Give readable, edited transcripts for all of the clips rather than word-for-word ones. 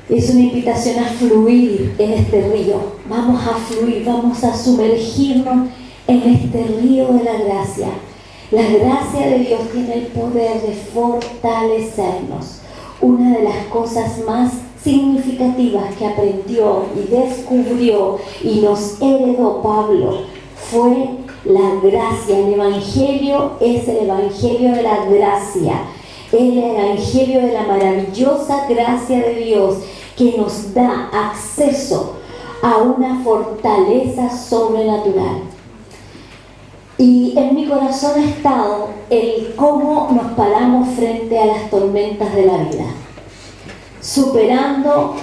Es una invitación a fluir en este río. Vamos a fluir, vamos a sumergirnos en este río de la gracia. La gracia de Dios tiene el poder de fortalecernos. Una de las cosas más significativas que aprendió y descubrió y nos heredó Pablo fue la gracia. El Evangelio es el Evangelio de la gracia, el Evangelio de la maravillosa gracia de Dios que nos da acceso a una fortaleza sobrenatural. Y en mi corazón ha estado el cómo nos paramos frente a las tormentas de la vida, superando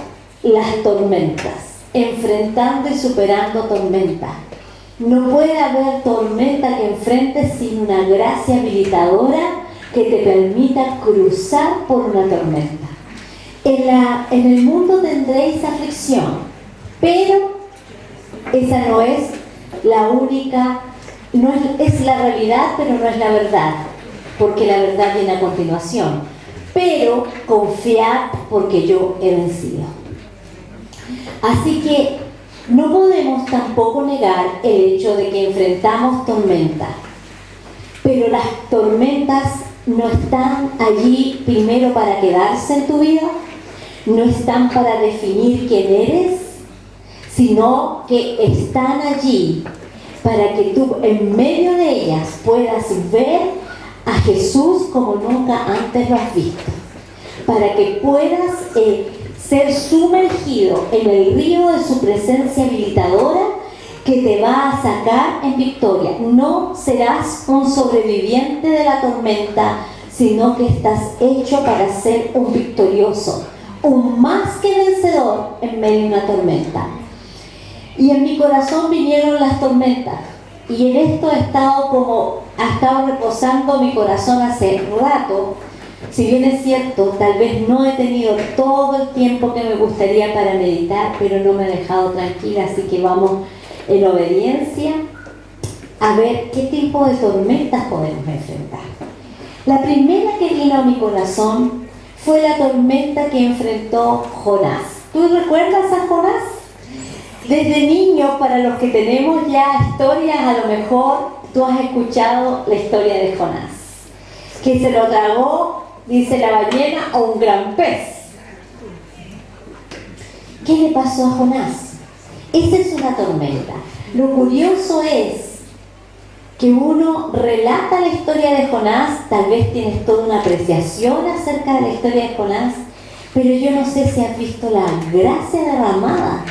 las tormentas, enfrentando y superando tormentas. No puede haber tormenta que enfrentes sin una gracia habilitadora que te permita cruzar por una tormenta. En el mundo tendréis aflicción, pero esa no es la única, no es la realidad, pero no es la verdad, porque la verdad viene a continuación. Pero confiad porque yo he vencido. Así que no podemos tampoco negar el hecho de que enfrentamos tormentas, pero las tormentas no están allí primero para quedarse en tu vida, no están para definir quién eres, sino que están allí para que tú en medio de ellas puedas ver a Jesús como nunca antes lo has visto, para que puedas ser sumergido en el río de su presencia habilitadora que te va a sacar en victoria. No serás un sobreviviente de la tormenta, sino que estás hecho para ser un victorioso, un más que vencedor en medio de una tormenta. Y en mi corazón vinieron las tormentas, y en esto ha estado reposando mi corazón hace rato. Si bien es cierto, tal vez no he tenido todo el tiempo que me gustaría para meditar, pero no me he dejado tranquila, así que vamos en obediencia a ver qué tipo de tormentas podemos enfrentar. La primera que vino a mi corazón fue la tormenta que enfrentó Jonás. ¿Tú recuerdas a Jonás? Desde niño, para los que tenemos ya historias, a lo mejor tú has escuchado la historia de Jonás, que se lo tragó, dice la ballena, a un gran pez. ¿Qué le pasó a Jonás? Esa es una tormenta. Lo curioso es que uno relata la historia de Jonás, tal vez tienes toda una apreciación acerca de la historia de Jonás, pero yo no sé si has visto la gracia derramada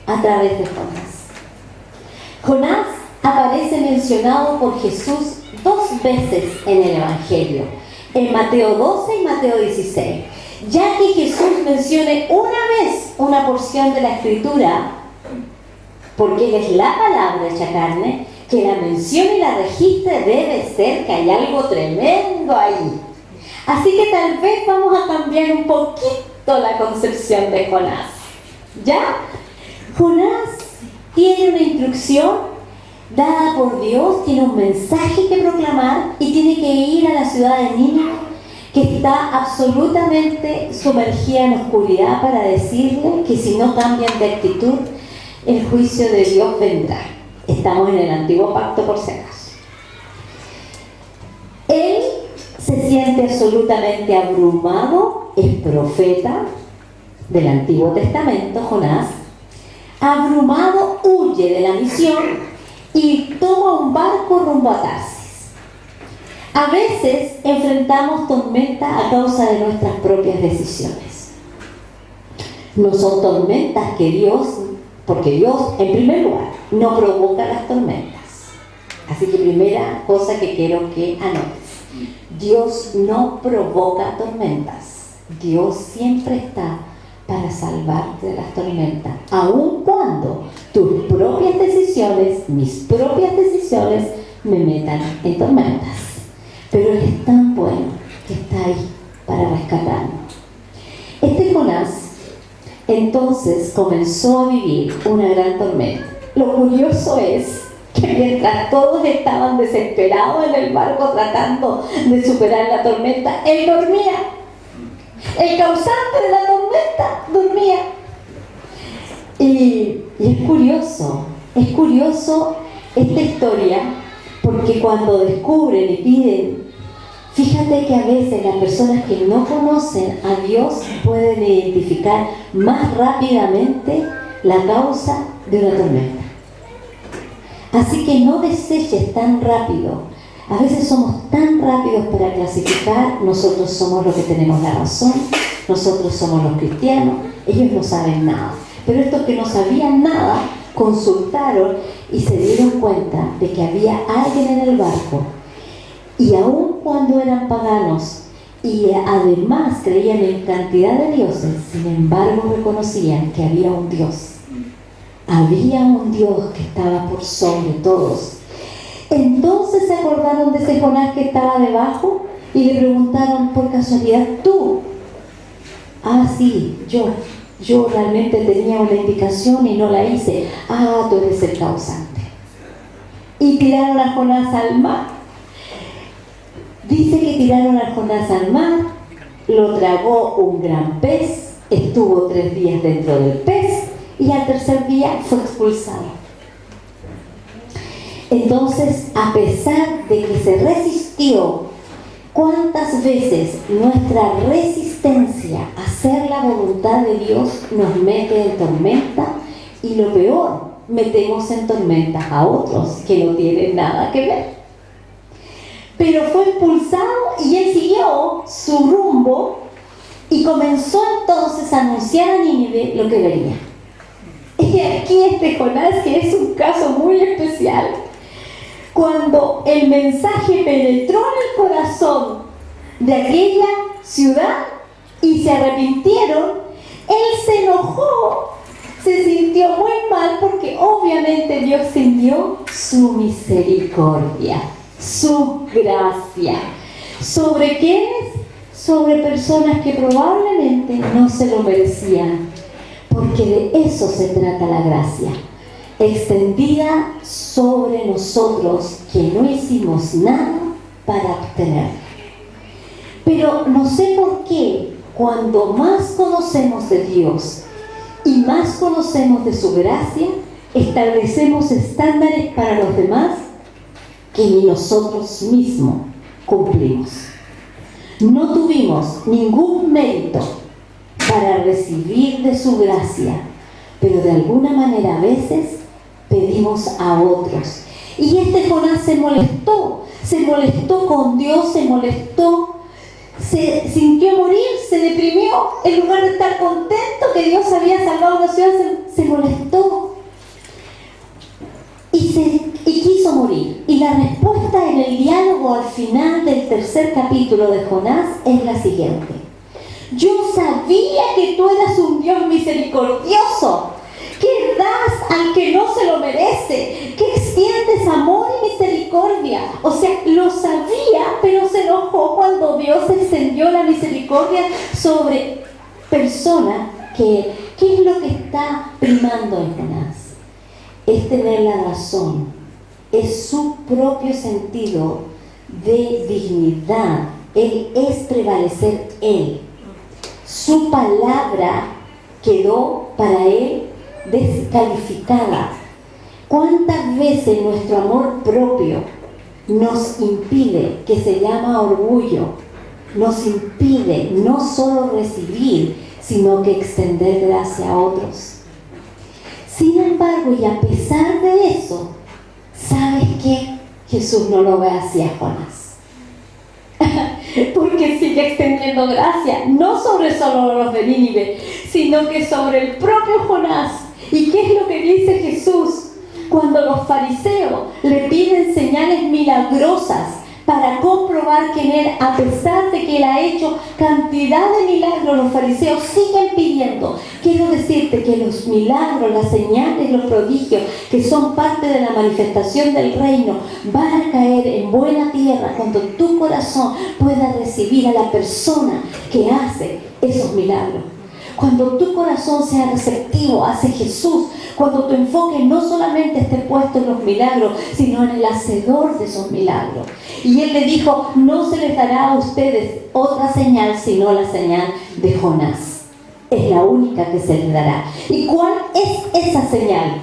a través de Jonás. Jonás aparece mencionado por Jesús 2 veces en el Evangelio, en Mateo 12 y Mateo 16. Ya que Jesús mencione una vez una porción de la Escritura, porque Él es la palabra hecha carne, que la mencione y la registre, debe ser que hay algo tremendo ahí. Así que tal vez vamos a cambiar un poquito la concepción de Jonás. ¿Ya? Jonás tiene una instrucción dada por Dios, tiene un mensaje que proclamar y tiene que ir a la ciudad de Nínive, que está absolutamente sumergida en oscuridad, para decirle que si no cambian de actitud, el juicio de Dios vendrá. Estamos en el antiguo pacto, por si acaso. Él se siente absolutamente abrumado, es profeta del Antiguo Testamento, Jonás. Abrumado, huye de la misión y toma un barco rumbo a Tarsis. A veces enfrentamos tormentas a causa de nuestras propias decisiones. No son tormentas que Dios, porque Dios, en primer lugar, no provoca las tormentas. Así que primera cosa que quiero que anotes: Dios no provoca tormentas. Dios siempre está para salvarte de las tormentas, aun cuando tus propias decisiones, mis propias decisiones, me metan en tormentas. Pero Él es tan bueno que está ahí para rescatarnos. Este Jonás entonces comenzó a vivir una gran tormenta. Lo curioso es que mientras todos estaban desesperados en el barco tratando de superar la tormenta, él dormía. El causante de la tormenta tormenta, dormía. Y es curioso esta historia, porque cuando descubren y piden, fíjate que a veces las personas que no conocen a Dios pueden identificar más rápidamente la causa de una tormenta. Así que no deseches tan rápido. A veces somos tan rápidos para clasificar, nosotros somos los que tenemos la razón, nosotros somos los cristianos, ellos no saben nada. Pero estos que no sabían nada, consultaron y se dieron cuenta de que había alguien en el barco. Y aun cuando eran paganos y además creían en cantidad de dioses, sin embargo reconocían que había un Dios. Había un Dios que estaba por sobre todos. Entonces se acordaron de ese Jonás que estaba debajo y le preguntaron, por casualidad, ¿tú? Ah, sí, yo realmente tenía una indicación y no la hice. Ah, tú eres el causante. Y tiraron a Jonás al mar. Dice que tiraron a Jonás al mar, lo tragó un gran pez, estuvo 3 días dentro del pez y al tercer día fue expulsado. Entonces, a pesar de que se resistió, ¿cuántas veces nuestra resistencia a hacer la voluntad de Dios nos mete en tormenta? Y lo peor, metemos en tormenta a otros que no tienen nada que ver. Pero fue expulsado y él siguió su rumbo y comenzó entonces a anunciar a Nínive lo que venía. Y aquí este Jonás, que es un caso muy especial, cuando el mensaje penetró en el corazón de aquella ciudad y se arrepintieron, él se enojó, se sintió muy mal porque obviamente Dios sintió su misericordia, su gracia. ¿Sobre quiénes? Sobre personas que probablemente no se lo merecían, porque de eso se trata la gracia, extendida sobre nosotros que no hicimos nada para obtener. Pero no sé por qué, cuando más conocemos de Dios y más conocemos de su gracia, establecemos estándares para los demás que ni nosotros mismos cumplimos. No tuvimos ningún mérito para recibir de su gracia, pero de alguna manera a veces pedimos a otros. Y este Jonás se molestó con Dios, se sintió morir, se deprimió, en lugar de estar contento que Dios había salvado la ciudad, se molestó y quiso morir. Y la respuesta en el diálogo al final del 3er capítulo de Jonás es la siguiente: yo sabía que tú eras un Dios misericordioso, que das al que no se lo merece, que extiendes amor y misericordia. O sea, lo sabía, pero se enojó cuando Dios extendió la misericordia sobre personas que, ¿qué es lo que está primando en Jonás? Es tener la razón, es su propio sentido de dignidad, él es prevalecer él. Su palabra quedó para él descalificada. ¿Cuántas veces nuestro amor propio nos impide, que se llama orgullo, nos impide no solo recibir, sino que extender gracia a otros? Sin embargo, y a pesar de eso, ¿sabes qué? Jesús no lo ve así a Jonás. Porque sigue extendiendo gracia, no sobre solo los de Nínive, sino que sobre el propio Jonás. ¿Y qué es lo que dice Jesús? Cuando los fariseos le piden señales milagrosas para comprobar que él, a pesar de que él ha hecho cantidad de milagros, los fariseos siguen pidiendo. Quiero decirte que los milagros, las señales, los prodigios, que son parte de la manifestación del reino, van a caer en buena tierra cuando tu corazón pueda recibir a la persona que hace esos milagros. Cuando tu corazón sea receptivo hacia Jesús, cuando tu enfoque no solamente esté puesto en los milagros, sino en el hacedor de esos milagros. Y él le dijo: no se les dará a ustedes otra señal sino la señal de Jonás. es la única que se le dará. ¿Y cuál es esa señal?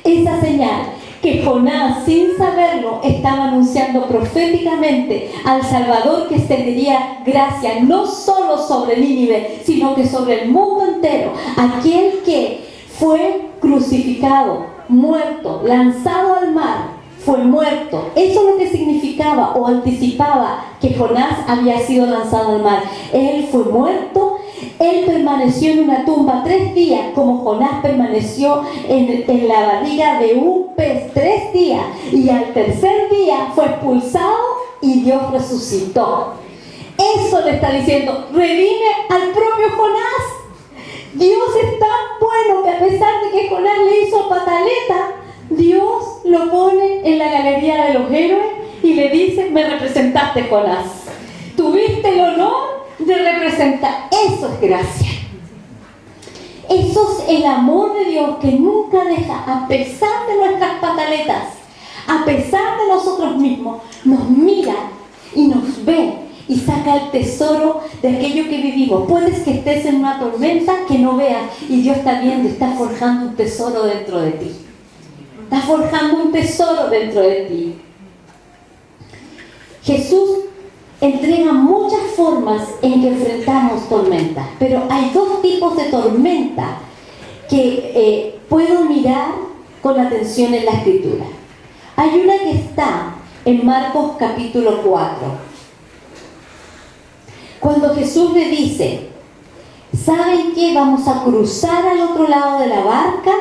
Esa señal que Jonás, sin saberlo, estaba anunciando proféticamente al Salvador que extendería gracia no solo sobre Nínive, sino que sobre el mundo entero. Aquel que fue crucificado, muerto, lanzado al mar, fue muerto. Eso es lo que significaba o anticipaba que Jonás había sido lanzado al mar. Él fue muerto. Él permaneció en una tumba 3 días, como Jonás permaneció en la barriga de un pez 3 días, y al tercer día fue expulsado y Dios resucitó. Eso le está diciendo, redime al propio Jonás. Dios es tan bueno que a pesar de que Jonás le hizo pataleta, Dios lo pone en la galería de los héroes y le dice, me representaste, Jonás. Tuviste el honor de representar. Eso es gracia. Eso es el amor de Dios que nunca deja, a pesar de nuestras pataletas, a pesar de nosotros mismos, nos mira y nos ve y saca el tesoro de aquello que vivimos. Puedes que estés en una tormenta que no veas y Dios está viendo, está forjando un tesoro dentro de ti. Está forjando un tesoro dentro de ti. Jesús entrega muchas formas en que enfrentamos tormentas, pero hay 2 tipos de tormenta que puedo mirar con atención en la Escritura. Hay una que está en Marcos capítulo 4, cuando Jesús le dice, ¿saben qué? Vamos a cruzar al otro lado de la barca,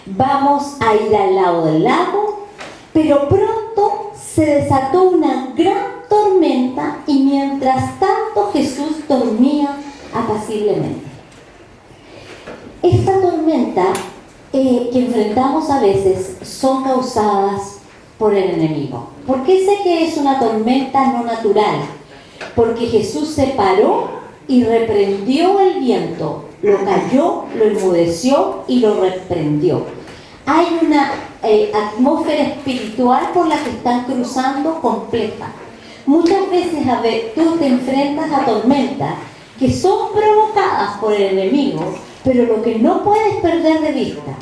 vamos a ir al lado del lago, pero pronto se desató una gran tormenta y mientras tanto Jesús dormía apaciblemente. Esta tormenta que enfrentamos a veces son causadas por el enemigo. ¿Por qué sé que es una tormenta no natural? Porque Jesús se paró y reprendió el viento, lo calló, lo enmudeció y lo reprendió. Hay una atmósfera espiritual por la que están cruzando completa. Muchas veces tú te enfrentas a tormentas que son provocadas por el enemigo, pero lo que no puedes perder de vista,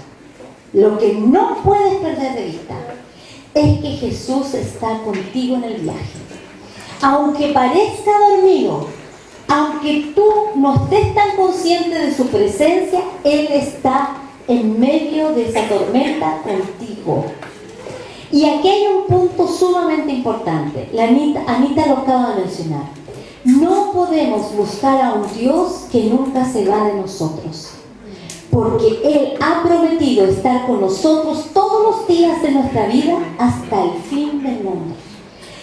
es que Jesús está contigo en el viaje. Aunque parezca dormido, aunque tú no estés tan consciente de su presencia, Él está en medio de esa tormenta contigo. Y aquí hay un punto sumamente importante. Anita lo acaba de mencionar. No podemos buscar a un Dios que nunca se va de nosotros, porque Él ha prometido estar con nosotros todos los días de nuestra vida hasta el fin del mundo.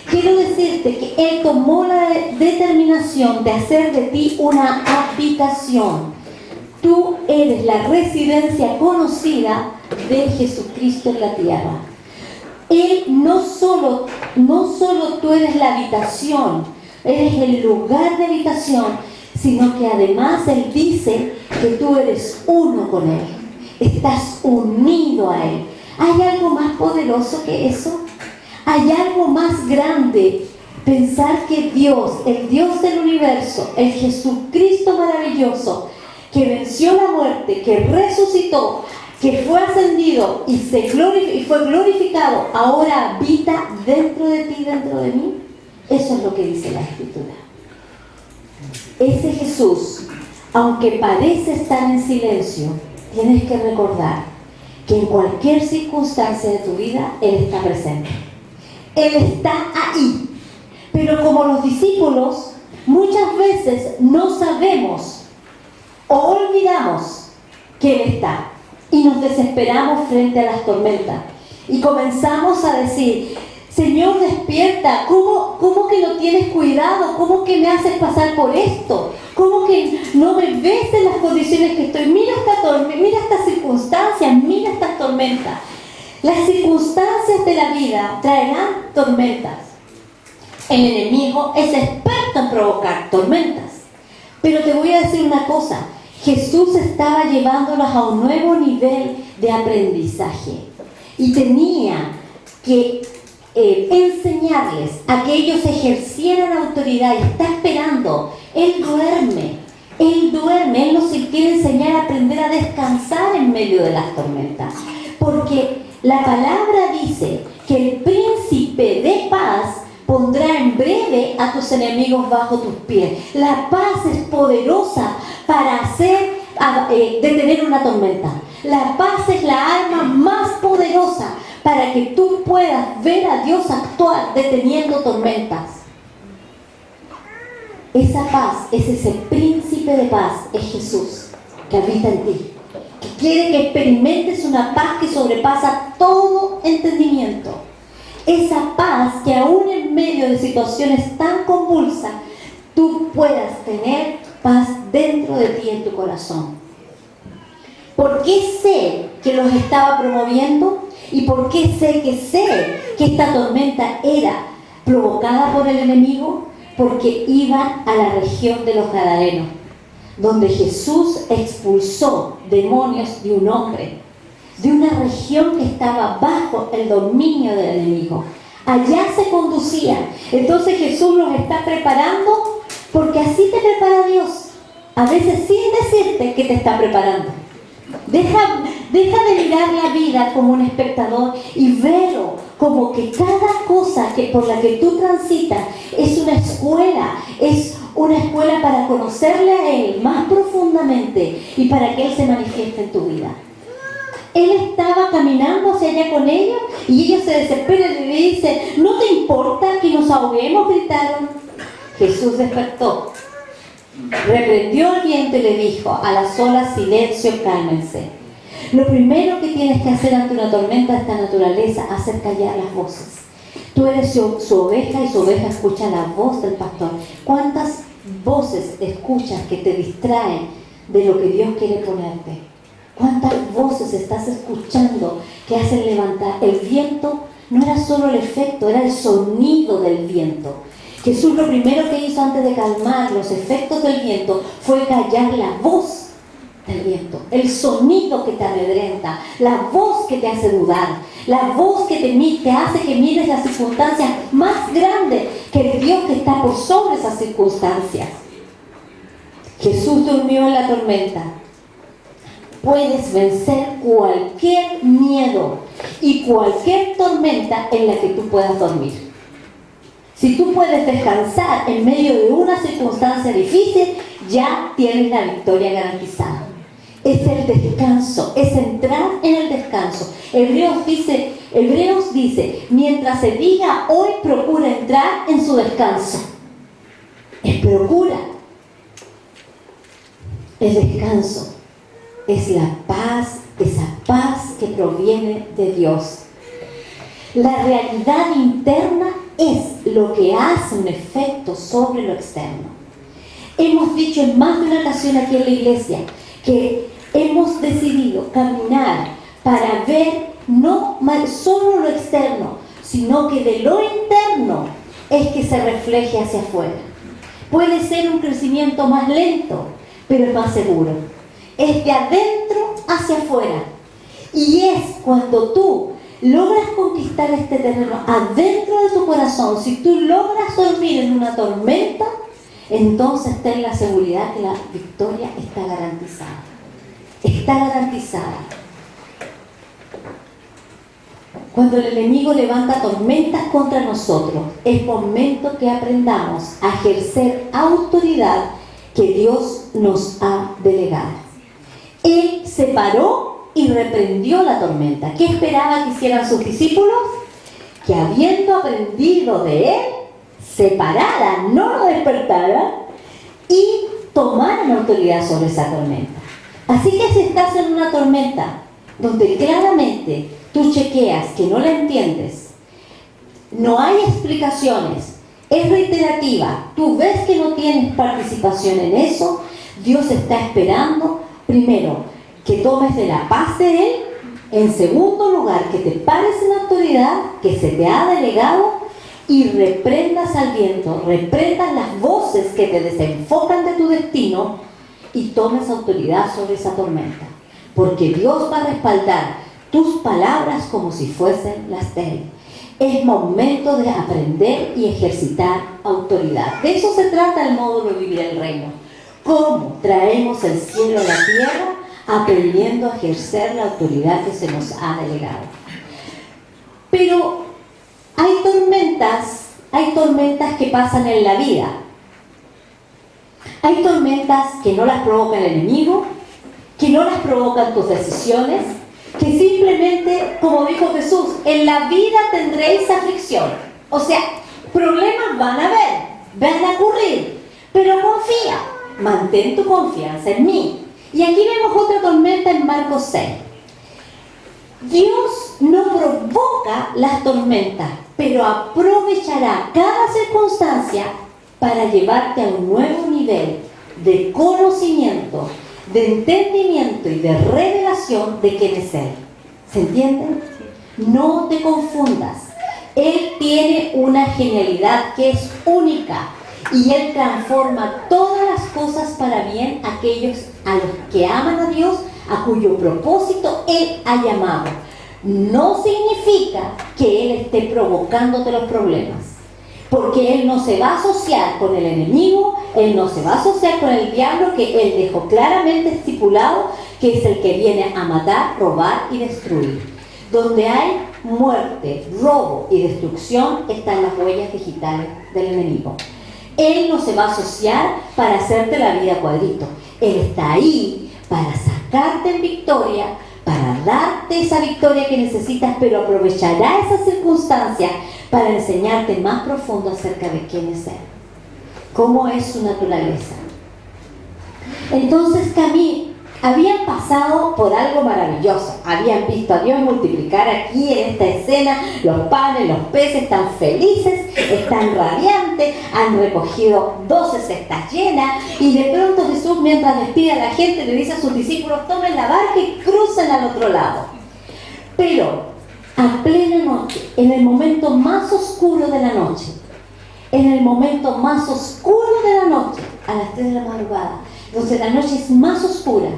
Quiero decirte que Él tomó la determinación de hacer de ti una habitación. Tú eres la residencia conocida de Jesucristo en la tierra. Él no solo tú eres la habitación, eres el lugar de habitación, sino que además Él dice que tú eres uno con Él. Estás unido a Él. ¿Hay algo más poderoso que eso? ¿Hay algo más grande? Pensar que Dios, el Dios del universo, el Jesucristo maravilloso, que venció la muerte, que resucitó, que fue ascendido y fue glorificado, ahora habita dentro de ti, dentro de mí. Eso es lo que dice la Escritura. Ese Jesús, aunque parece estar en silencio, tienes que recordar que en cualquier circunstancia de tu vida, Él está presente. Él está ahí. Pero como los discípulos, muchas veces no sabemos o olvidamos que Él está. Y nos desesperamos frente a las tormentas. Y comenzamos a decir, Señor, despierta. ¿Cómo que no tienes cuidado? ¿Cómo que me haces pasar por esto? ¿Cómo que no me ves en las condiciones que estoy? Mira estas circunstancias, mira estas tormentas. Las circunstancias de la vida traerán tormentas. El enemigo es experto en provocar tormentas. Pero te voy a decir una cosa. Jesús estaba llevándolos a un nuevo nivel de aprendizaje. Y tenía que enseñarles a que ellos ejercieran autoridad. Y está esperando. Él duerme. Él duerme, Él nos quiere enseñar a aprender a descansar en medio de las tormentas. Porque la palabra dice que el príncipe de paz pondrá en breve a tus enemigos bajo tus pies. La paz es poderosa para detener una tormenta. La paz es la arma más poderosa para que tú puedas ver a Dios actuar deteniendo tormentas. Esa paz es ese príncipe de paz, es Jesús, que habita en ti, que quiere que experimentes una paz que sobrepasa todo entendimiento. Esa paz que aún en medio de situaciones tan convulsas, tú puedas tener paz dentro de ti en tu corazón. ¿Por qué sé que los estaba promoviendo? ¿Y por qué sé que esta tormenta era provocada por el enemigo? Porque iban a la región de los Gadarenos, donde Jesús expulsó demonios de un hombre, de una región que estaba bajo el dominio del enemigo. Allá se conducían. Entonces Jesús los está preparando, porque así te prepara Dios, a veces sin decirte que te está preparando. Deja de mirar la vida como un espectador y verlo como que cada cosa por la que tú transitas es una escuela para conocerle a Él más profundamente y para que Él se manifieste en tu vida. Él estaba caminando hacia allá con ellos y ellos se desesperan y le dicen: ¿no te importa que nos ahoguemos?, gritaron. Jesús despertó, reprendió al viento y le dijo a las olas: silencio, cálmense. Lo primero que tienes que hacer ante una tormenta de esta naturaleza es hacer callar las voces. Tú eres su oveja y su oveja escucha la voz del pastor. ¿Cuántas voces escuchas que te distraen de lo que Dios quiere ponerte? ¿Cuántas voces estás escuchando que hacen levantar? El viento no era solo el efecto, era el sonido del viento. Jesús lo primero que hizo antes de calmar los efectos del viento fue callar la voz del viento, el sonido que te amedrenta, la voz que te hace dudar, la voz que te hace que mires las circunstancias más grandes que el Dios que está por sobre esas circunstancias. Jesús durmió en la tormenta. Puedes vencer cualquier miedo y cualquier tormenta en la que tú puedas dormir. Si tú puedes descansar en medio de una circunstancia difícil, ya tienes la victoria garantizada. Es el descanso, es entrar en el descanso. Hebreos dice, mientras se diga hoy, procura entrar en su descanso. Procura. El descanso es la paz, esa paz que proviene de Dios. La realidad interna es lo que hace un efecto sobre lo externo. Hemos dicho en más de una ocasión aquí en la iglesia que hemos decidido caminar para ver no solo lo externo, sino que de lo interno es que se refleje hacia afuera. Puede ser un crecimiento más lento, pero es más seguro. Es de adentro hacia afuera. Y es cuando tú logras conquistar este terreno adentro de tu corazón, si tú logras dormir en una tormenta, entonces ten la seguridad que la victoria está garantizada. Está garantizada. Cuando el enemigo levanta tormentas contra nosotros, es momento que aprendamos a ejercer autoridad que Dios nos ha delegado. Él se paró y reprendió la tormenta. ¿Qué esperaba que hicieran sus discípulos? Que habiendo aprendido de Él, se pararan, no lo despertaran y tomaran autoridad sobre esa tormenta. Así que si estás en una tormenta donde claramente tú chequeas que no la entiendes, no hay explicaciones, es reiterativa, tú ves que no tienes participación en eso, Dios está esperando, primero, que tomes de la paz de Él, en segundo lugar, que te pares en autoridad que se te ha delegado y reprendas al viento, reprendas las voces que te desenfocan de tu destino y tomes autoridad sobre esa tormenta, porque Dios va a respaldar tus palabras como si fuesen las de Él. Es momento de aprender y ejercitar autoridad. De eso se trata el módulo de Vivir el Reino. ¿Cómo traemos el cielo a la tierra? Aprendiendo a ejercer la autoridad que se nos ha delegado. Pero hay tormentas que pasan en la vida. Hay tormentas que no las provoca el enemigo, que no las provocan tus decisiones, que simplemente, como dijo Jesús, en la vida tendréis aflicción. O sea, problemas van a haber, van a ocurrir, pero confía, mantén tu confianza en mí. Y aquí vemos otra tormenta en Marcos 6. Dios no provoca las tormentas, pero aprovechará cada circunstancia para llevarte a un nuevo nivel de conocimiento, de entendimiento y de revelación de quién es Él. ¿Se entiende? No te confundas. Él tiene una genialidad que es única y Él transforma todas las cosas para bien a aquellos a los que aman a Dios, a cuyo propósito Él ha llamado. No significa que Él esté provocándote los problemas, porque Él no se va a asociar con el enemigo, Él no se va a asociar con el diablo, que Él dejó claramente estipulado que es el que viene a matar, robar y destruir. Donde hay muerte, robo y destrucción están las huellas digitales del enemigo. Él no se va a asociar para hacerte la vida cuadrito. Él está ahí para sacarte en victoria, para darte esa victoria que necesitas, pero aprovechará esa circunstancia para enseñarte más profundo acerca de quién es Él, cómo es su naturaleza. Entonces, habían pasado por algo maravilloso. Habían visto a Dios multiplicar aquí en esta escena los panes, los peces, están felices, están radiantes, han recogido 12 cestas llenas, y de pronto Jesús, mientras despide a la gente, le dice a sus discípulos: tomen la barca y crucen al otro lado. Pero a plena noche, en el momento más oscuro de la noche, en el momento más oscuro de la noche, a las 3 de la madrugada, donde la noche es más oscura,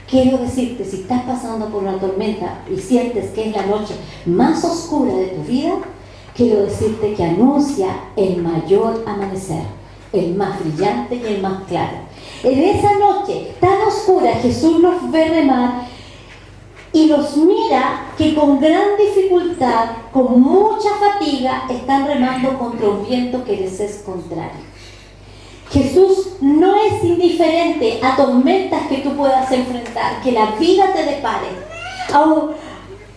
quiero decirte, si estás pasando por una tormenta y sientes que es la noche más oscura de tu vida, quiero decirte que anuncia el mayor amanecer, el más brillante y el más claro. En esa noche tan oscura, Jesús los ve remar y los mira que con gran dificultad, con mucha fatiga, están remando contra un viento que les es contrario. Jesús no es indiferente a tormentas que tú puedas enfrentar, que la vida te depare.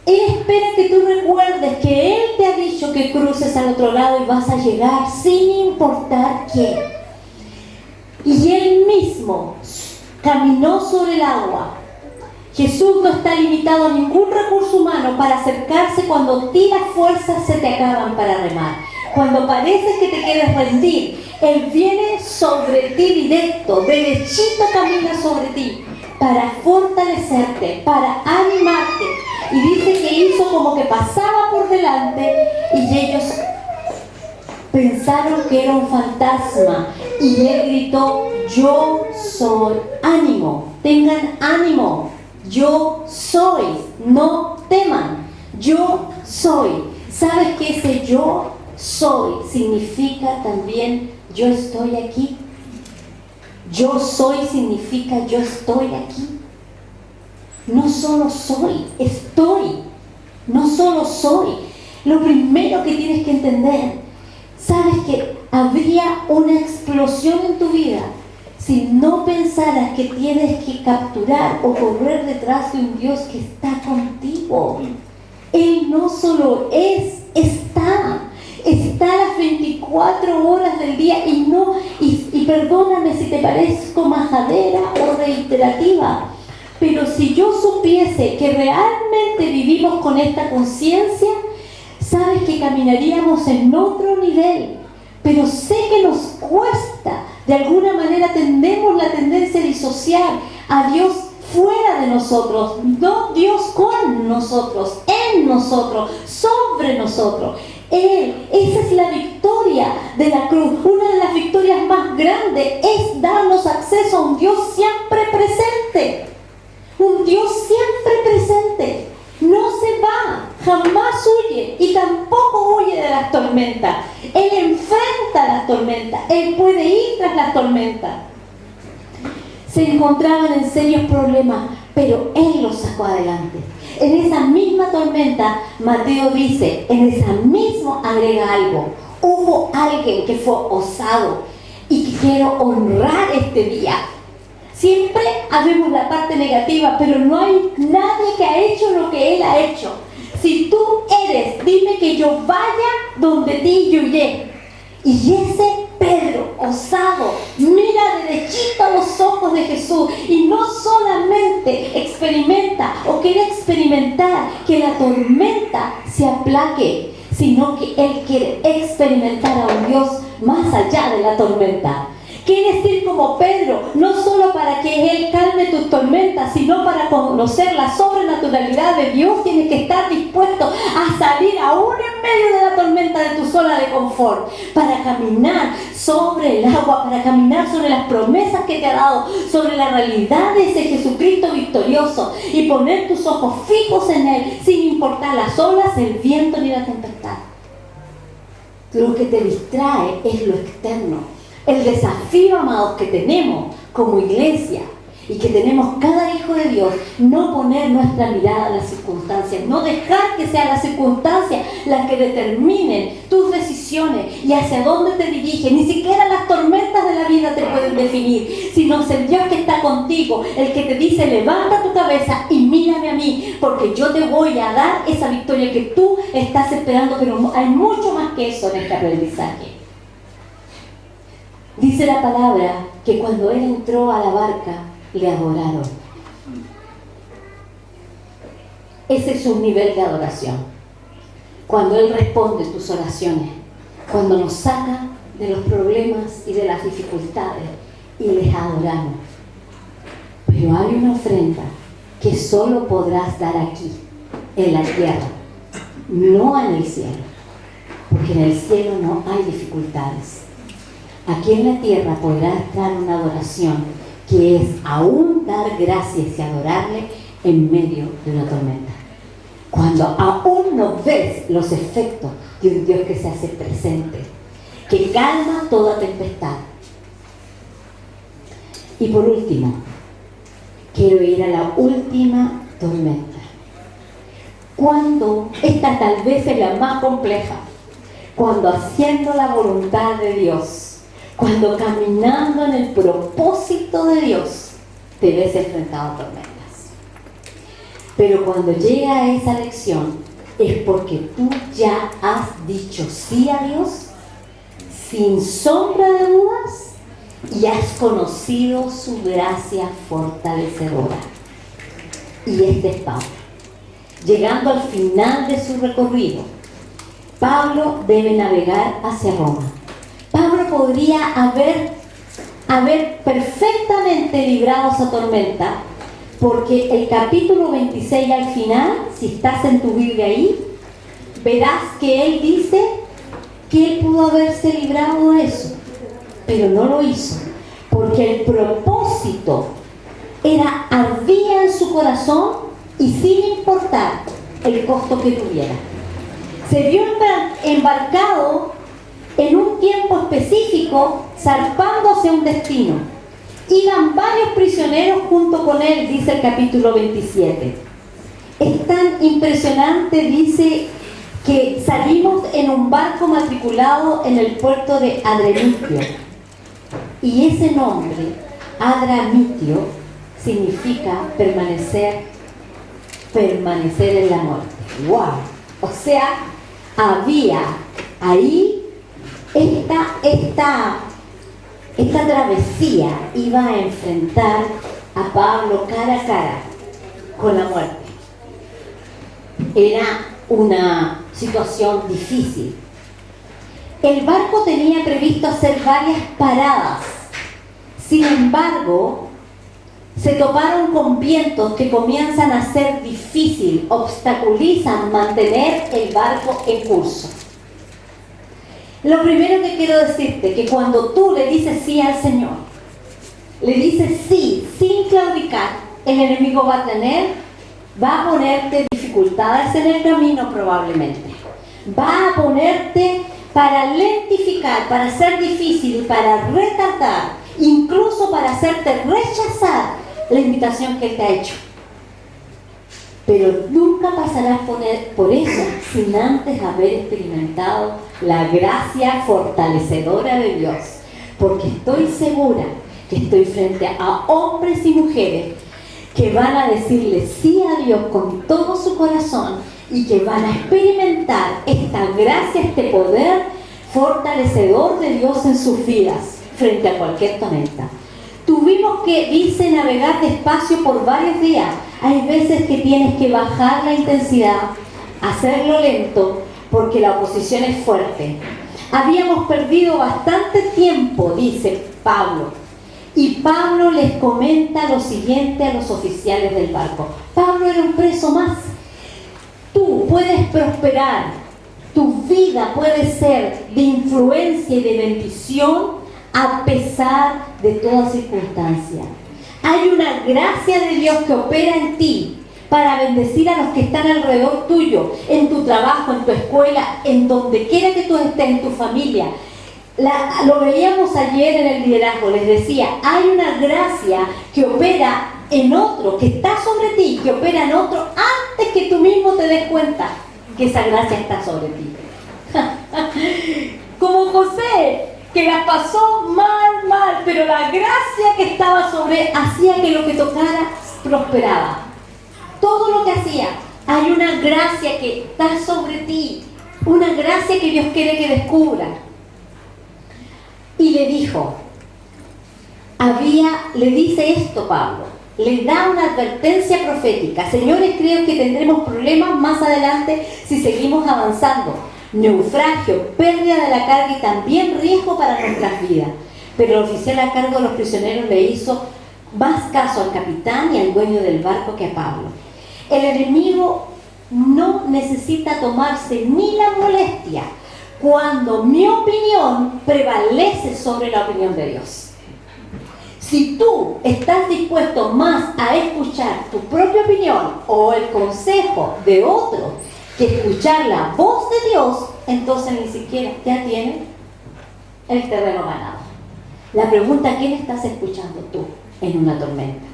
Él espera que tú recuerdes que Él te ha dicho que cruces al otro lado y vas a llegar sin importar qué. Y Él mismo caminó sobre el agua. Jesús no está limitado a ningún recurso humano para acercarse cuando a ti las fuerzas se te acaban para remar. Cuando parece que te quieres rendir, Él viene sobre ti directo, derechito camina sobre ti, para fortalecerte, para animarte. Y dice que hizo como que pasaba por delante y ellos pensaron que era un fantasma. Y Él gritó: yo soy, ánimo, tengan ánimo, yo soy, no teman, yo soy. ¿Sabes qué ese yo soy significa también yo estoy aquí? Yo soy significa yo estoy aquí. No solo soy, estoy. No solo soy. Lo primero que tienes que entender, sabes que habría una explosión en tu vida si no pensaras que tienes que capturar o correr detrás de un Dios que está contigo. Él no solo está las 24 horas del día y perdóname si te parezco majadera o reiterativa, pero si yo supiese que realmente vivimos con esta conciencia, sabes que caminaríamos en otro nivel. Pero sé que nos cuesta, de alguna manera tendemos la tendencia a disociar a Dios fuera de nosotros, no Dios con nosotros, en nosotros, sobre nosotros. Esa es la victoria de la cruz. Una de las victorias más grandes es darnos acceso a un Dios siempre presente. Un Dios siempre presente. No se va, jamás huye y tampoco huye de las tormentas. Él enfrenta las tormentas, Él puede ir tras las tormentas. se encontraban en serios problemas, pero Él los sacó adelante. En esa misma tormenta, Mateo dice, en esa misma agrega algo. Hubo alguien que fue osado y que quiero honrar este día. Siempre habemos la parte negativa, pero no hay nadie que ha hecho lo que Él ha hecho. Si tú eres, dime que yo vaya donde ti yo iré. Y ese Pedro, osado, mira derechito a los ojos de Jesús y no solamente experimenta o quiere experimentar que la tormenta se aplaque, sino que él quiere experimentar a un Dios más allá de la tormenta. Quiere decir como Pedro, no solo para que Él calme tus tormentas, sino para conocer la sobrenaturalidad de Dios. Tienes que estar dispuesto a salir aún en medio de la tormenta de tu zona de confort, para caminar sobre el agua, para caminar sobre las promesas que te ha dado, sobre la realidad de ese Jesucristo victorioso, y poner tus ojos fijos en Él, sin importar las olas, el viento ni la tempestad. Lo que te distrae es lo externo. El desafío, amados, que tenemos como iglesia y que tenemos cada hijo de Dios, no poner nuestra mirada en las circunstancias, no dejar que sean las circunstancias las que determinen tus decisiones y hacia dónde te dirigen. Ni siquiera las tormentas de la vida te pueden definir, sino es el Dios que está contigo, el que te dice: levanta tu cabeza y mírame a mí, porque yo te voy a dar esa victoria que tú estás esperando. Pero hay mucho más que eso en este aprendizaje. Dice la palabra que cuando Él entró a la barca, le adoraron. Ese es un nivel de adoración. Cuando Él responde tus oraciones, cuando nos saca de los problemas y de las dificultades y les adoramos. Pero hay una ofrenda que solo podrás dar aquí, en la tierra, no en el cielo, porque en el cielo no hay dificultades. Aquí en la tierra podrás dar una adoración que es aún dar gracias y adorarle en medio de una tormenta. Cuando aún no ves los efectos de un Dios que se hace presente, que calma toda tempestad. Y por último, quiero ir a la última tormenta. Cuando esta tal vez es la más compleja, cuando haciendo la voluntad de Dios, cuando caminando en el propósito de Dios, te ves enfrentado a tormentas. Pero cuando llega a esa lección, es porque tú ya has dicho sí a Dios, sin sombra de dudas, y has conocido su gracia fortalecedora. Y este es Pablo. Llegando al final de su recorrido, Pablo debe navegar hacia Roma. Pablo podría haber perfectamente librado esa tormenta, porque el capítulo 26 al final, si estás en tu Biblia ahí, verás que él dice que él pudo haberse librado de eso, pero no lo hizo, porque el propósito ardía en su corazón y sin importar el costo que tuviera. Se vio embarcado en un tiempo específico, zarpando hacia un destino. Iban varios prisioneros junto con él, dice el capítulo 27. Es tan impresionante, dice, que salimos en un barco matriculado en el puerto de Adramitio. Y ese nombre, Adramitio, significa permanecer en la muerte. ¡Wow! O sea, había ahí esta travesía iba a enfrentar a Pablo cara a cara con la muerte. Era una situación difícil. El barco tenía previsto hacer varias paradas. Sin embargo, se toparon con vientos que comienzan a ser difícil, obstaculizan mantener el barco en curso. Lo primero que quiero decirte, que cuando tú le dices sí al Señor, le dices sí, sin claudicar, el enemigo va a ponerte dificultades en el camino probablemente. Va a ponerte para lentificar, para hacer difícil, para retardar incluso para hacerte rechazar la invitación que Él te ha hecho. Pero nunca pasarás por ella sin antes haber experimentado la gracia fortalecedora de Dios. Porque estoy segura que estoy frente a hombres y mujeres que van a decirle sí a Dios con todo su corazón y que van a experimentar esta gracia, este poder fortalecedor de Dios en sus vidas frente a cualquier tormenta. Tuvimos que, dice, navegar despacio por varios días. Hay veces que tienes que bajar la intensidad, hacerlo lento, porque la oposición es fuerte. Habíamos perdido bastante tiempo, dice Pablo. Y Pablo les comenta lo siguiente a los oficiales del barco. Pablo era un preso más. Tú puedes prosperar, tu vida puede ser de influencia y de bendición a pesar de toda circunstancia. Hay una gracia de Dios que opera en ti para bendecir a los que están alrededor tuyo, en tu trabajo, en tu escuela, en donde quiera que tú estés, en tu familia. Lo veíamos ayer en el liderazgo, les decía, hay una gracia que opera en otro, que está sobre ti, que opera en otro antes que tú mismo te des cuenta que esa gracia está sobre ti. Como José, que la pasó mal, pero la gracia que estaba sobre él hacía que lo que tocara prosperaba. Todo lo que hacía, hay una gracia que está sobre ti, una gracia que Dios quiere que descubra. Y le dijo, le dice esto Pablo, le da una advertencia profética. Señores, creo que tendremos problemas más adelante si seguimos avanzando. Naufragio, pérdida de la carga y también riesgo para nuestras vidas. Pero el oficial a cargo de los prisioneros le hizo más caso al capitán y al dueño del barco que a Pablo. El enemigo no necesita tomarse ni la molestia cuando mi opinión prevalece sobre la opinión de Dios. Si tú estás dispuesto más a escuchar tu propia opinión o el consejo de otros que escuchar la voz de Dios, entonces ni siquiera ya tienes el terreno ganado. La pregunta, ¿quién estás escuchando tú en una tormenta?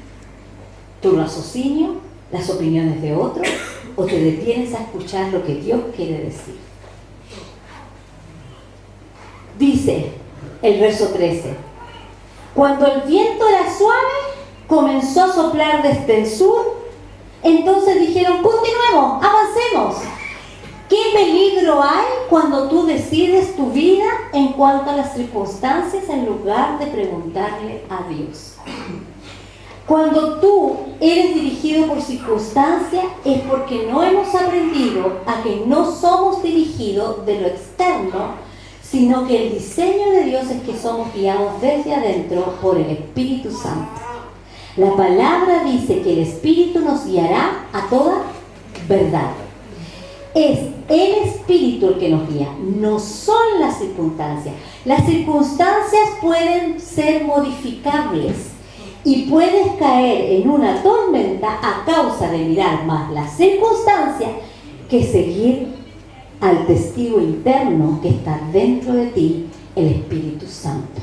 ¿Tu raciocinio, las opiniones de otros, o te detienes a escuchar lo que Dios quiere decir? Dice el verso 13, cuando el viento era suave, comenzó a soplar desde el sur, entonces dijeron, continuemos, avancemos. ¿Qué peligro hay cuando tú decides tu vida en cuanto a las circunstancias en lugar de preguntarle a Dios? Cuando tú eres dirigido por circunstancias es porque no hemos aprendido a que no somos dirigidos de lo externo, sino que el diseño de Dios es que somos guiados desde adentro por el Espíritu Santo. La palabra dice que el Espíritu nos guiará a toda verdad. Es el Espíritu el que nos guía, no son las circunstancias. Las circunstancias pueden ser modificables y puedes caer en una tormenta a causa de mirar más las circunstancias que seguir al testigo interno que está dentro de ti, el Espíritu Santo.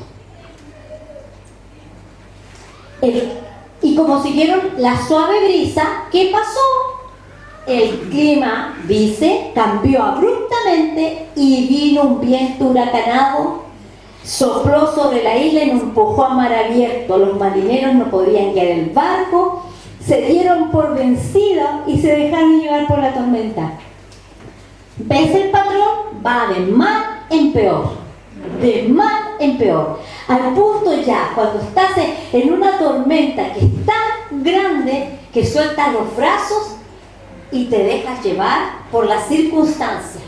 Y como siguieron la suave brisa, ¿qué pasó? El clima, dice, cambió abruptamente y vino un viento huracanado, sopló sobre la isla y nos empujó a mar abierto. Los marineros no podían guiar el barco, se dieron por vencidos y se dejaron llevar por la tormenta. ¿Ves el patrón? Va de mal en peor, de mal en peor, al punto ya, cuando estás en una tormenta que es tan grande que sueltas los brazos y te dejas llevar por las circunstancias,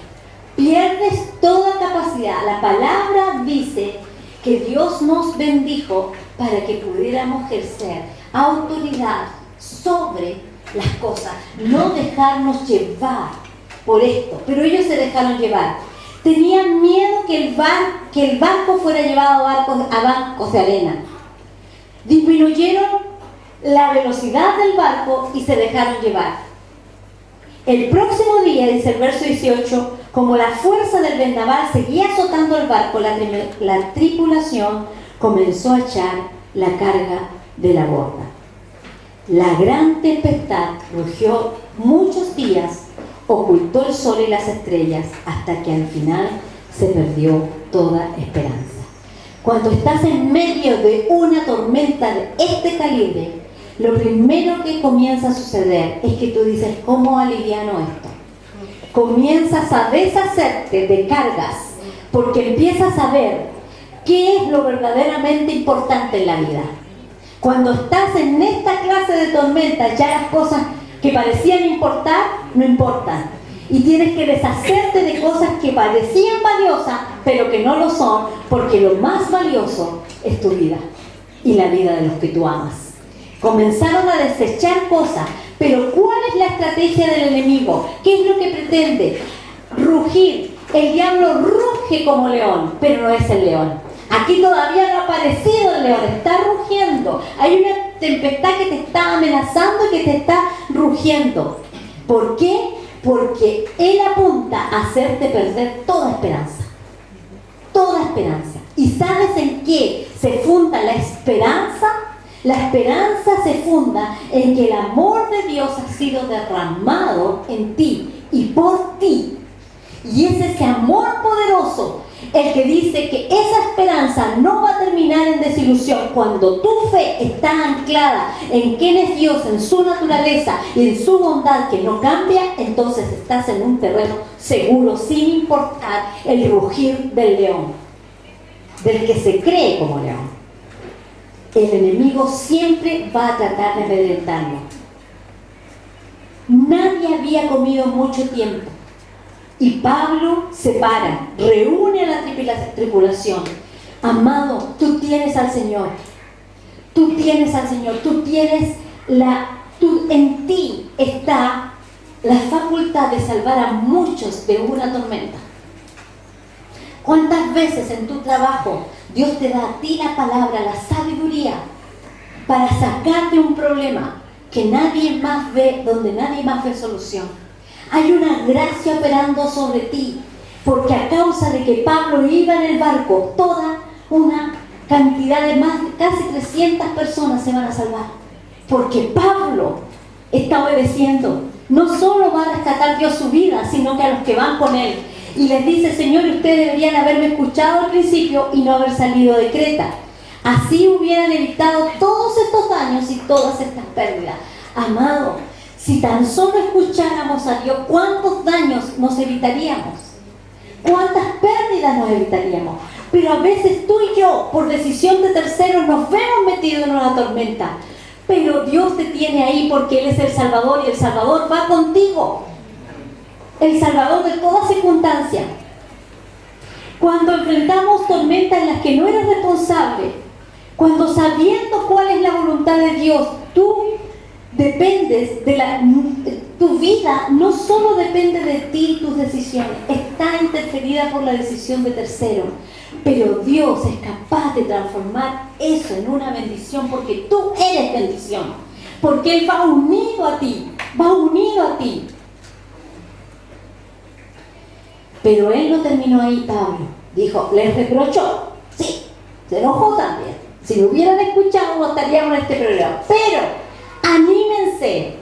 pierdes toda capacidad. La palabra dice que Dios nos bendijo para que pudiéramos ejercer autoridad sobre las cosas, no dejarnos llevar por esto, pero ellos se dejaron llevar. Tenían miedo que el barco fuera llevado a bancos de arena. Disminuyeron la velocidad del barco y se dejaron llevar. El próximo día, dice el verso 18, como la fuerza del vendaval seguía azotando el barco, la tripulación comenzó a echar la carga de la borda. La gran tempestad rugió muchos días, ocultó el sol y las estrellas, hasta que al final se perdió toda esperanza. Cuando estás en medio de una tormenta de este calibre, lo primero que comienza a suceder es que tú dices, ¿cómo aliviano esto? Comienzas a deshacerte de cargas, porque empiezas a ver qué es lo verdaderamente importante en la vida. Cuando estás en esta clase de tormenta, ya las cosas que parecían importar, no importan. Y tienes que deshacerte de cosas que parecían valiosas, pero que no lo son, porque lo más valioso es tu vida y la vida de los que tú amas. Comenzaron a desechar cosas, pero ¿cuál es la estrategia del enemigo? ¿Qué es lo que pretende? Rugir. El diablo ruge como león, pero no es el león. Aquí todavía no ha aparecido el león, está rugiendo. Hay una tempestad que te está amenazando y que te está rugiendo. ¿Por qué? Porque él apunta a hacerte perder toda esperanza. Toda esperanza. ¿Y sabes en qué se funda la esperanza? La esperanza se funda en que el amor de Dios ha sido derramado en ti y por ti. Y es ese amor poderoso el que dice que esa esperanza no va a terminar en desilusión. Cuando tu fe está anclada en quién es Dios, en su naturaleza y en su bondad que no cambia, entonces estás en un terreno seguro, sin importar el rugir del león, del que se cree como león. El enemigo siempre va a tratar de amedrentarlo. Nadie había comido mucho tiempo. Y Pablo se para, reúne a la tripulación. Amado, tú tienes al Señor. Tú tienes al Señor. En ti está la facultad de salvar a muchos de una tormenta. ¿Cuántas veces en tu trabajo Dios te da a ti la palabra, la sabiduría para sacarte un problema que nadie más ve, donde nadie más ve solución? Hay una gracia operando sobre ti, porque a causa de que Pablo iba en el barco, toda una cantidad de casi 300 personas se van a salvar, porque Pablo está obedeciendo. No solo va a rescatar Dios su vida, sino que a los que van con él. Y les dice, Señor, ustedes deberían haberme escuchado al principio y no haber salido de Creta. Así hubieran evitado todos estos daños y todas estas pérdidas. Amado, si tan solo escucháramos a Dios, ¿cuántos daños nos evitaríamos? ¿Cuántas pérdidas nos evitaríamos? Pero a veces tú y yo, por decisión de terceros, nos vemos metidos en una tormenta. Pero Dios te tiene ahí porque Él es el Salvador y el Salvador va contigo. El Salvador de toda circunstancia. Cuando enfrentamos tormentas en las que no eres responsable, cuando sabiendo cuál es la voluntad de Dios, tú dependes de tu vida no solo depende de ti y tus decisiones, está interferida por la decisión de terceros, pero Dios es capaz de transformar eso en una bendición porque tú eres bendición, porque Él va unido a ti, Pero Él no terminó ahí, Pablo. Dijo, les reprochó, sí, se enojó también. Si lo hubieran escuchado no estaríamos en este problema, pero anímense,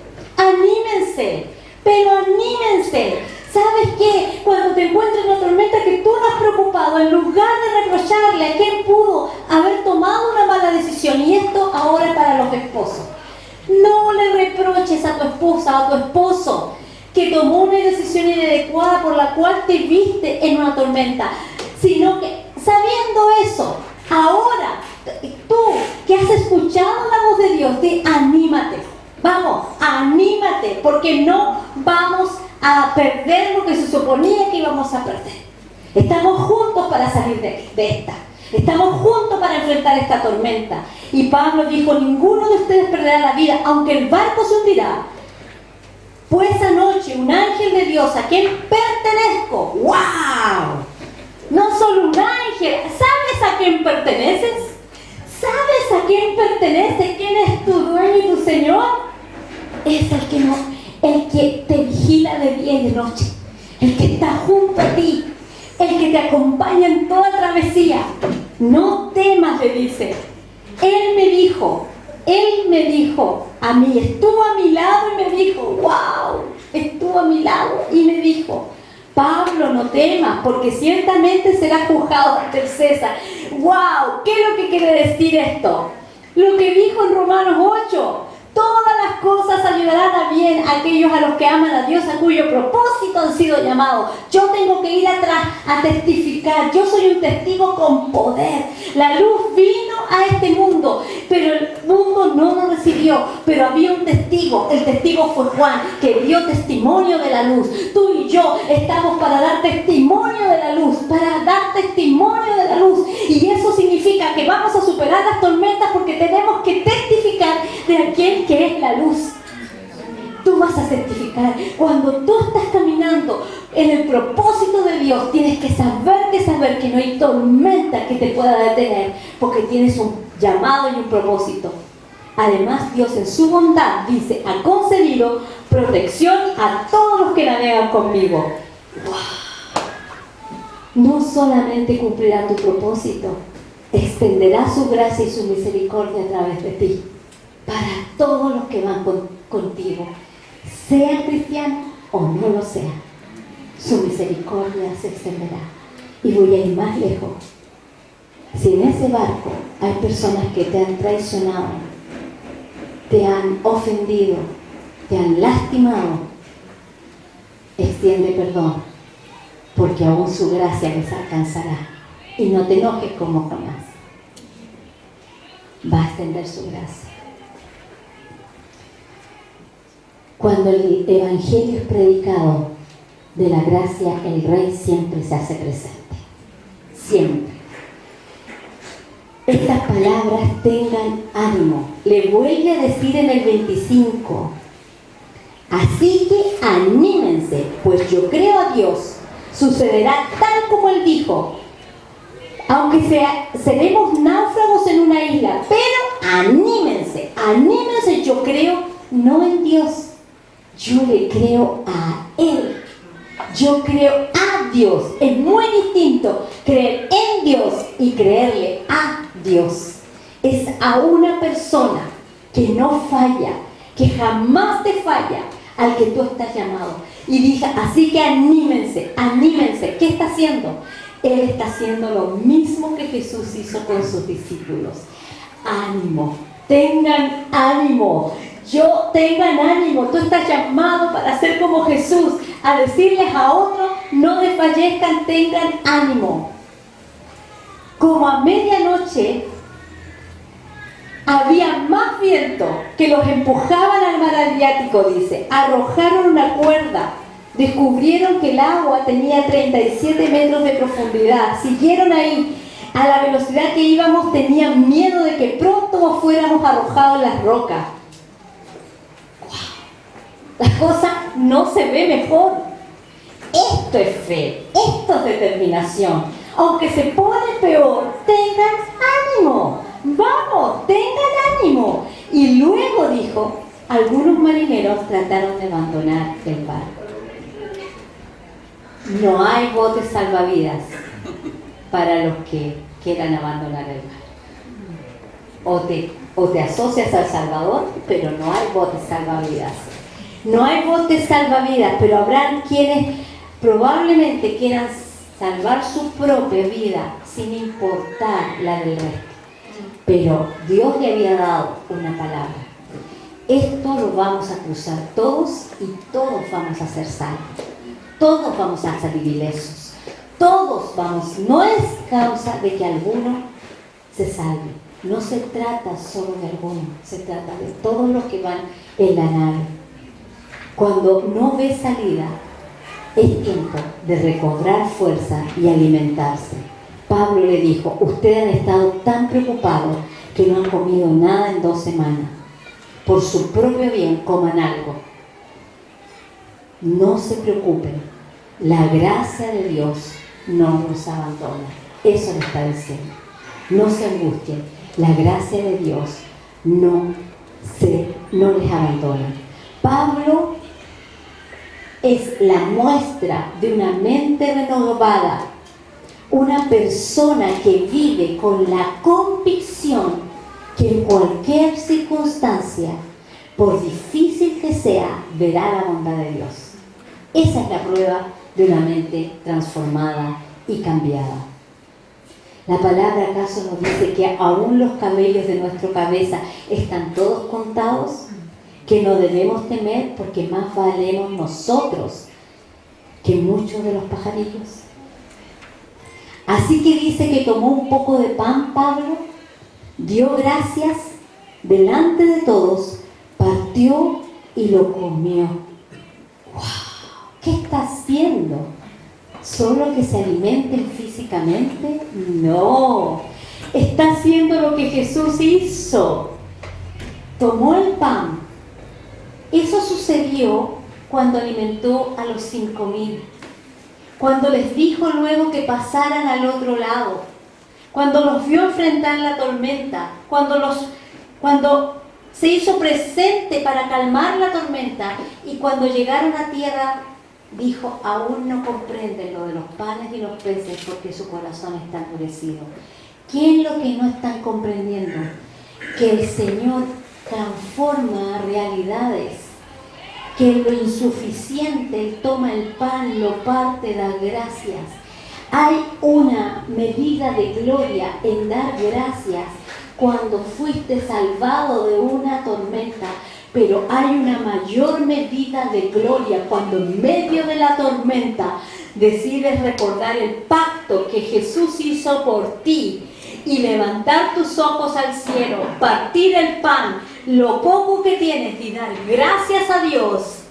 pero anímense. ¿Sabes qué? Cuando te encuentres en una tormenta que tú no has preocupado, en lugar de reprocharle a quien pudo haber tomado una mala decisión, y esto ahora para los esposos, no le reproches a tu esposa o a tu esposo que tomó una decisión inadecuada por la cual te viste en una tormenta, sino que sabiendo eso, ahora tú que has escuchado la voz de Dios, anímate, vamos, anímate, porque no vamos a perder lo que se suponía que íbamos a perder. Estamos juntos para salir de esta, estamos juntos para enfrentar esta tormenta. Y Pablo dijo, ninguno de ustedes perderá la vida, aunque el barco se hundirá. Pues anoche un ángel de Dios a quien pertenezco, ¡wow! No solo un ángel, ¿sabes a quién perteneces? ¿Sabes a quién pertenece? ¿Quién es tu dueño y tu Señor? Es el que te vigila de día y de noche, el que está junto a ti, el que te acompaña en toda travesía. No temas, le dice. Él me dijo a mí, estuvo a mi lado y me dijo, wow, estuvo a mi lado y me dijo, Pablo, no temas, porque ciertamente serás juzgado ante el César. ¡Wow! ¿Qué es lo que quiere decir esto? Lo que dijo en Romanos 8. Todas las cosas ayudarán a bien a aquellos a los que aman a Dios, a cuyo propósito han sido llamados. Yo tengo que ir atrás a testificar. Yo soy un testigo con poder. La luz vino a este mundo, pero el mundo no lo recibió. Pero había un testigo. El testigo fue Juan, que dio testimonio de la luz. Tú y yo estamos para dar testimonio de la luz, para dar testimonio de la luz. Y eso significa que vamos a superar las tormentas porque tenemos que testificar de aquel que es la luz. Tú vas a testificar. Cuando tú estás caminando en el propósito de Dios, tienes que saber que no hay tormenta que te pueda detener, porque tienes un llamado y un propósito. Además, Dios en su bondad, dice, ha concedido protección a todos los que navegan conmigo. ¡Wow! No solamente cumplirá tu propósito, extenderá su gracia y su misericordia a través de ti, para todos los que van contigo, sean cristianos o no lo sean. Su misericordia se extenderá. Y voy a ir más lejos. Si en ese barco hay personas que te han traicionado, te han ofendido, te han lastimado, extiende perdón, porque aún su gracia les alcanzará. Y no te enojes como Jonás. Va a extender su gracia. Cuando el evangelio es predicado de la gracia, el Rey siempre se hace presente. Siempre. Estas palabras tengan ánimo. Le vuelve a decir en el 25. Así que anímense, pues yo creo a Dios. Sucederá tal como Él dijo. Aunque seremos náufragos en una isla, pero anímense, yo creo no en Dios. Yo le creo a Él. Yo creo a Dios. Es muy distinto creer en Dios y creerle a Dios. Es a una persona que no falla, que jamás te falla, al que tú estás llamado. Y dice, así que anímense. ¿Qué está haciendo? Él está haciendo lo mismo que Jesús hizo con sus discípulos. Ánimo. Tengan ánimo. Tengan ánimo. Tú estás llamado para ser como Jesús, a decirles a otros, no desfallezcan, tengan ánimo. Como a medianoche había más viento que los empujaban al mar Adriático, dice. Arrojaron una cuerda, descubrieron que el agua tenía 37 metros de profundidad. Siguieron ahí. A la velocidad que íbamos tenían miedo de que pronto fuéramos arrojados en las rocas. La cosa no se ve mejor. Esto es fe, esto es determinación. Aunque se pone peor, tengan ánimo. Vamos, tengan ánimo. Y luego dijo, algunos marineros trataron de abandonar el barco. No hay botes salvavidas para los que quieran abandonar el barco. O te asocias al Salvador, pero no hay botes salvavidas. No hay botes salvavidas, pero habrán quienes probablemente quieran salvar su propia vida sin importar la del resto. Pero Dios le había dado una palabra. Esto lo vamos a cruzar todos y todos vamos a ser salvos. Todos vamos a salir ilesos. Todos vamos. No es causa de que alguno se salve. No se trata solo de alguno. Se trata de todos los que van en la nave. Cuando no ves salida, es tiempo de recobrar fuerza y alimentarse. Pablo le dijo, ustedes han estado tan preocupados que no han comido nada en 2 semanas. Por su propio bien, coman algo. No se preocupen. La gracia de Dios no nos abandona. Eso le está diciendo. No se angustien. La gracia de Dios no les abandona. Pablo es la muestra de una mente renovada. una persona que vive con la convicción que en cualquier circunstancia, por difícil que sea, verá la bondad de Dios. Esa es la prueba de una mente transformada y cambiada. ¿La palabra acaso nos dice que aún los cabellos de nuestra cabeza están todos contados? Que no debemos temer porque más valemos nosotros que muchos de los pajarillos. Así que dice que tomó un poco de pan, Pablo, dio gracias delante de todos, partió y lo comió. ¡Wow! ¿Qué está haciendo? ¿Solo que se alimenten físicamente? No, está haciendo lo que Jesús hizo. Tomó el pan. Eso sucedió cuando alimentó a los 5,000. Cuando les dijo luego que pasaran al otro lado. Cuando los vio enfrentar la tormenta. Cuando se hizo presente para calmar la tormenta. Y cuando llegaron a tierra, dijo, aún no comprenden lo de los panes y los peces porque su corazón está endurecido. ¿Qué es lo que no están comprendiendo? Que el Señor transforma realidades, que en lo insuficiente Él toma el pan, lo parte, da gracias. Hay una medida de gloria en dar gracias cuando fuiste salvado de una tormenta, pero hay una mayor medida de gloria cuando en medio de la tormenta decides recordar el pacto que Jesús hizo por ti y levantar tus ojos al cielo, partir el pan, lo poco que tienes y dar gracias a Dios,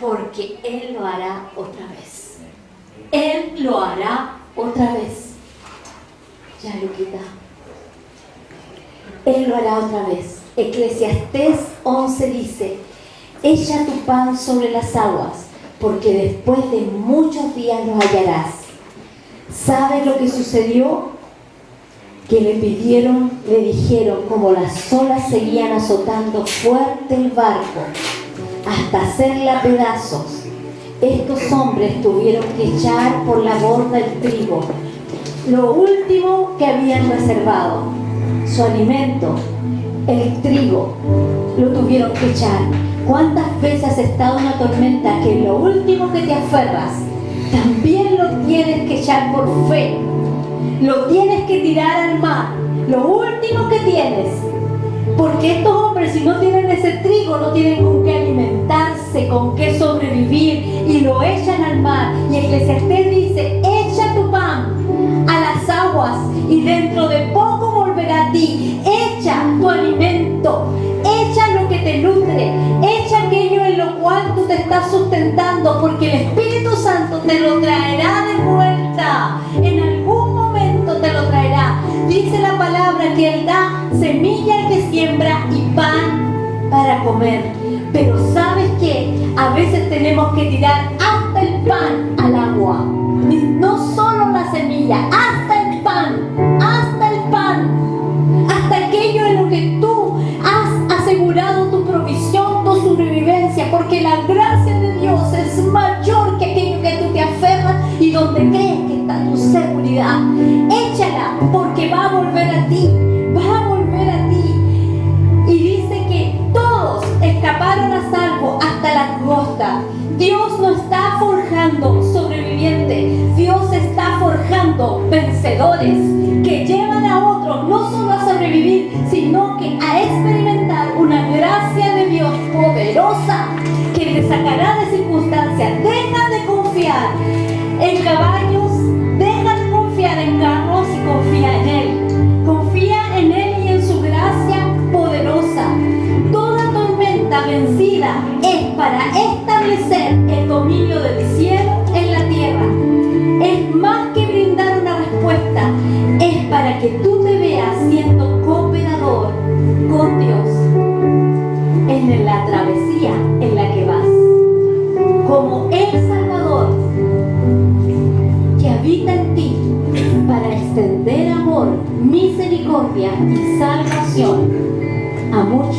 porque Él lo hará otra vez. Él lo hará otra vez. Ya lo quita. Él lo hará otra vez. Eclesiastés 11 dice, echa tu pan sobre las aguas, porque después de muchos días lo hallarás. ¿Sabes lo que sucedió? Que le dijeron, como las olas seguían azotando fuerte el barco, hasta hacerla pedazos. Estos hombres tuvieron que echar por la borda el trigo, lo último que habían reservado, su alimento, el trigo, lo tuvieron que echar. ¿Cuántas veces has estado en una tormenta que lo último que te aferras, también lo tienes que echar por fe? Lo tienes que tirar al mar, lo último que tienes. Porque estos hombres, si no tienen ese trigo, no tienen con qué alimentarse, con qué sobrevivir, y lo echan al mar. Y Eclesiastés dice, echa tu pan a las aguas y dentro de poco volverá a ti. Echa tu alimento, echa lo que te nutre, echa aquello en lo cual tú te estás sustentando, porque el Espíritu Santo te lo traerá de vuelta. En algún momento te lo traerá. Dice la palabra que Él da semilla al que siembra y pan para comer. Pero ¿sabes qué? A veces tenemos que tirar hasta el pan al agua. Y no solo la semilla, hasta el pan, hasta aquello en lo que tú has asegurado tu provisión, tu sobrevivencia, porque la gracia de Dios es mayor que aquello que tú te aferras y donde crees que está tu seguridad. Échala, porque va a volver a ti, Y dice que todos escaparon a salvo hasta la costa. Dios no está forjando sobrevivientes, Dios está forjando vencedores que llevan a otros no solo a sobrevivir, sino que a experimentar una gracia de Dios poderosa que te sacará de circunstancias. Deja de confiar en caballos, deja de confiar en carros y confía en Él. Confía en Él y en su gracia poderosa. Toda tormenta vencida es para establecer el dominio del cielo en la tierra. Es más que brindar una respuesta, es para que tú te veas siendo cooperador con Dios en la travesía en la que vas, como el Salvador que habita en ti para extender amor, misericordia y salvación a muchos